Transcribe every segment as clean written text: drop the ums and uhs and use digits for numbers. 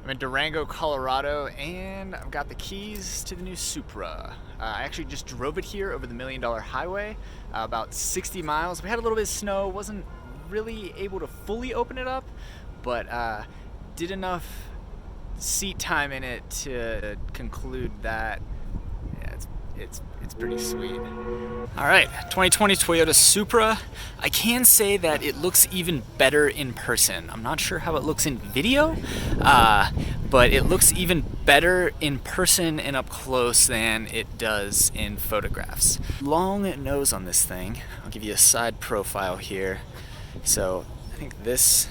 I'm in Durango, Colorado, and I've got the keys to the new Supra. I actually just drove it here over the $1 Million Highway, about 60 miles. We had a little bit of snow, wasn't really able to fully open it up, but did enough seat time in it to conclude that it's pretty sweet. All right, 2020 Toyota Supra. I can say that it looks even better in person. I'm not sure how it looks in video, but it looks even better in person and up close than it does in photographs. Long nose on this thing. I'll give you a side profile here. So I think this,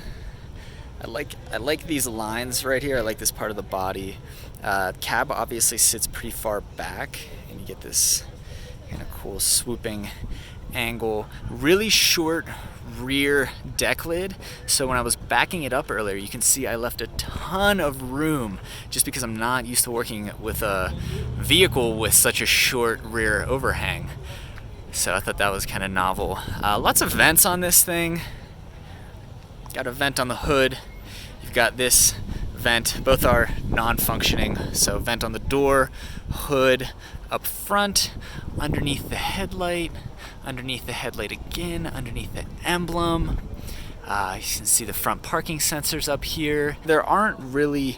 I like these lines right here. I like this part of the body. Cab obviously sits pretty far back, and you get this kind of cool swooping angle. Really short rear deck lid, so when I was backing it up earlier, you can see I left a ton of room just because I'm not used to working with a vehicle with such a short rear overhang. So I thought that was kind of novel. Lots of vents on this thing. Got a vent on the hood. You've got this vent. Both are non-functioning. So vent on the door, hood up front, underneath the headlight again, underneath the emblem. You can see the front parking sensors up here. There aren't really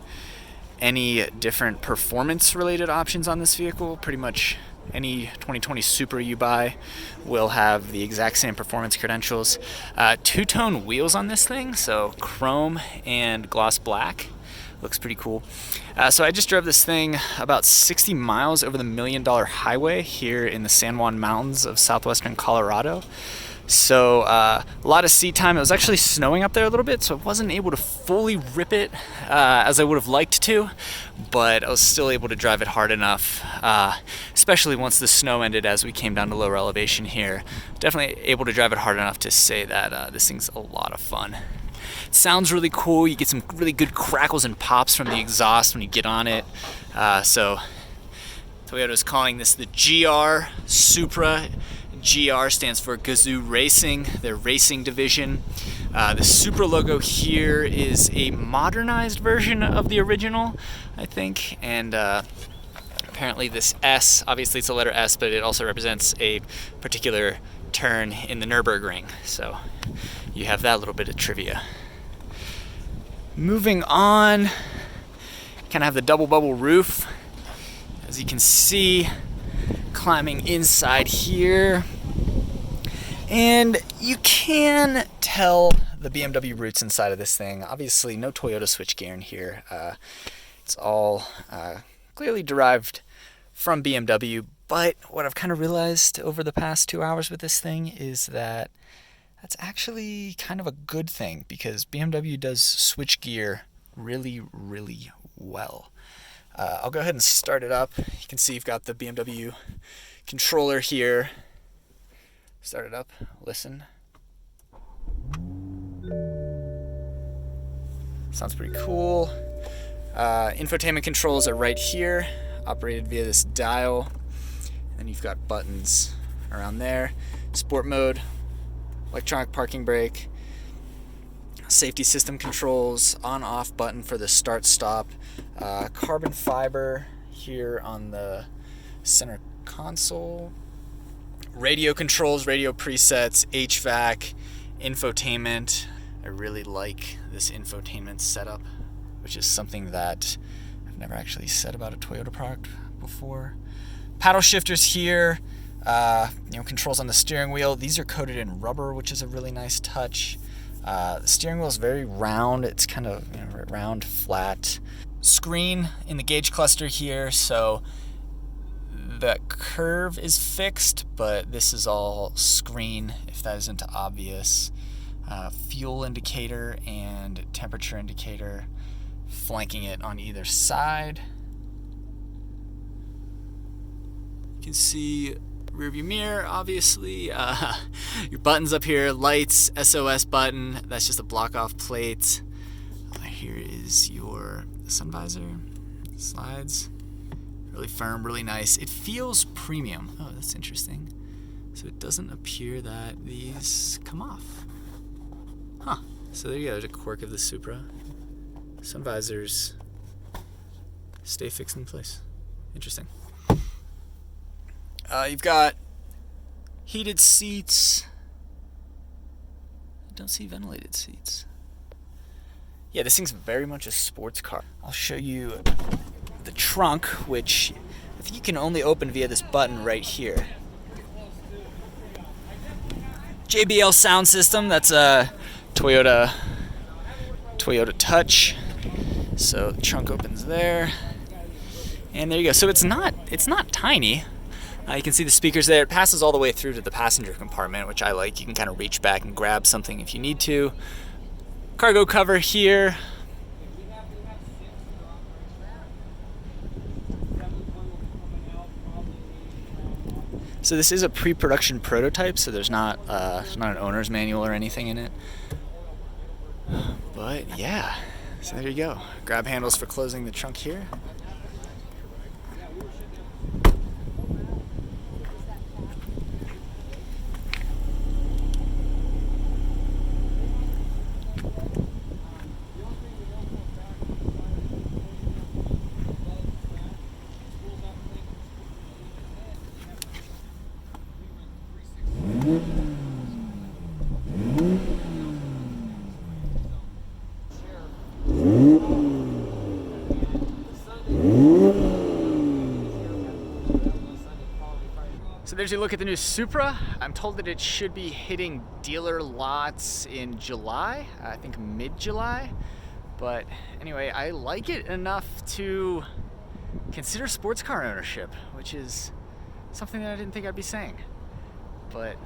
any different performance-related options on this vehicle. Pretty much any 2020 Supra you buy will have the exact same performance credentials. Two-tone wheels on this thing, so chrome and gloss black. Looks pretty cool. So I just drove this thing about 60 miles over the $1 Million Highway here in the San Juan Mountains of southwestern Colorado. So a lot of seat time. It was actually snowing up there a little bit, so I wasn't able to fully rip it as I would have liked to, but I was still able to drive it hard enough, especially once the snow ended as we came down to lower elevation here. Definitely able to drive it hard enough to say that this thing's a lot of fun. It sounds really cool. You get some really good crackles and pops from the exhaust when you get on it. So Toyota is calling this the GR Supra. GR stands for Gazoo Racing, their racing division. The Supra logo here is a modernized version of the original, I think, and apparently this S, obviously it's a letter S, but it also represents a particular turn in the Nürburgring, so you have that little bit of trivia. Moving on, kind of have the double bubble roof, as you can see, climbing inside here. And you can tell the BMW roots inside of this thing. Obviously, no Toyota switchgear in here. It's all clearly derived from BMW. But what I've kind of realized over the past 2 hours with this thing is that that's actually kind of a good thing, because BMW does switchgear really, really well. I'll go ahead and start it up. You can see you've got the BMW controller here. Start it up, listen. Sounds pretty cool. Infotainment controls are right here, operated via this dial. And then you've got buttons around there. Sport mode, electronic parking brake, safety system controls, on-off button for the start-stop, carbon fiber here on the center console, radio controls, radio presets, HVAC, infotainment. I really like this infotainment setup, which is something that I've never actually said about a Toyota product before. Paddle shifters here, controls on the steering wheel. These are coated in rubber, which is a really nice touch. The steering wheel is very round. It's kind of round, flat. Screen in the gauge cluster here, so the curve is fixed, but this is all screen, if that isn't obvious. Fuel indicator and temperature indicator flanking it on either side. You can see rearview mirror, obviously. Your buttons up here, lights, SOS button, that's just a block off plate. Here is your sun visor, slides. Really firm, really nice. It feels premium. Oh, that's interesting. So it doesn't appear that these come off. Huh. So there you go, there's a quirk of the Supra. Sun visors stay fixed in place. Interesting. You've got heated seats. I don't see ventilated seats. Yeah, this thing's very much a sports car. I'll show you the trunk, which I think you can only open via this button right here. JBL sound system, that's a Toyota Touch. So the trunk opens there. And there you go. So it's not tiny. You can see the speakers there. It passes all the way through to the passenger compartment, which I like. You can kind of reach back and grab something if you need to. Cargo cover here. So this is a pre-production prototype, so there's not an owner's manual or anything in it. But yeah, so there you go. Grab handles for closing the trunk here. So there's a look at the new Supra. I'm told that it should be hitting dealer lots in July, I think mid-July. But anyway, I like it enough to consider sports car ownership, which is something that I didn't think I'd be saying. But